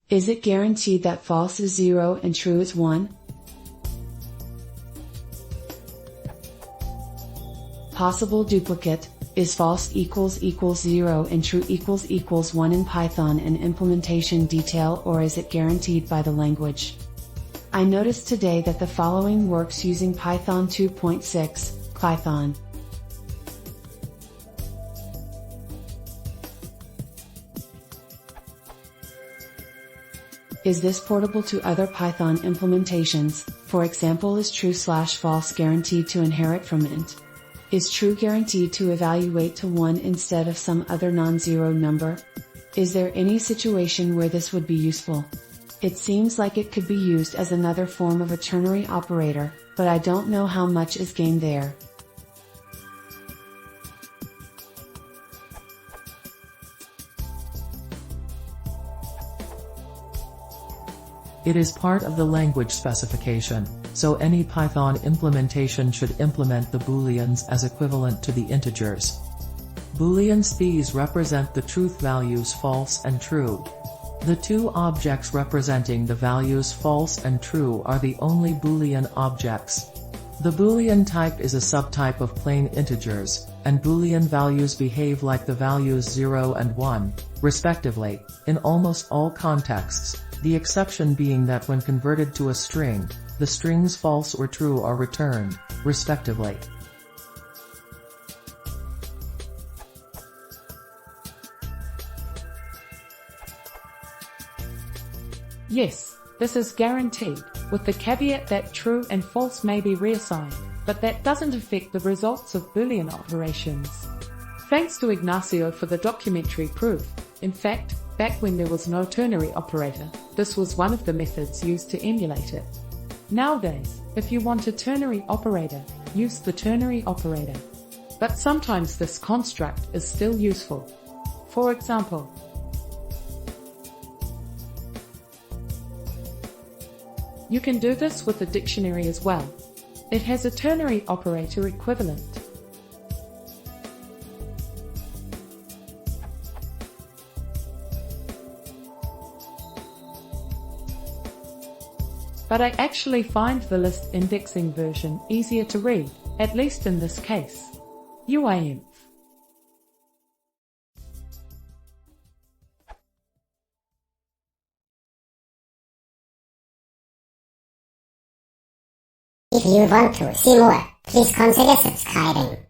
Is it guaranteed that false is 0 and true is 1? Possible duplicate, is false equals 0 and true equals 1 in Python an implementation detail, or is it guaranteed by the language? I noticed today that the following works using Python 2.6, Python. Is this portable to other Python implementations? For example, is true/false guaranteed to inherit from int? Is true guaranteed to evaluate to 1 instead of some other non-zero number? Is there any situation where this would be useful? It seems like it could be used as another form of a ternary operator, but I don't know how much is gained there. It is part of the language specification, so any Python implementation should implement the booleans as equivalent to the integers. Booleans, these represent the truth values false and true. The two objects representing the values false and true are the only Boolean objects. The Boolean type is a subtype of plain integers, and Boolean values behave like the values 0 and 1, respectively, in almost all contexts, the exception being that when converted to a string, the strings false or true are returned, respectively. Yes, this is guaranteed, with the caveat that true and false may be reassigned, but that doesn't affect the results of Boolean operations. Thanks to Ignacio for the documentary proof. In fact, back when there was no ternary operator, this was one of the methods used to emulate it. Nowadays, if you want a ternary operator, use the ternary operator. But sometimes this construct is still useful. For example, you can do this with a dictionary as well. It has a ternary operator equivalent. But I actually find the list indexing version easier to read, at least in this case. UAM. If you want to see more, please consider subscribing.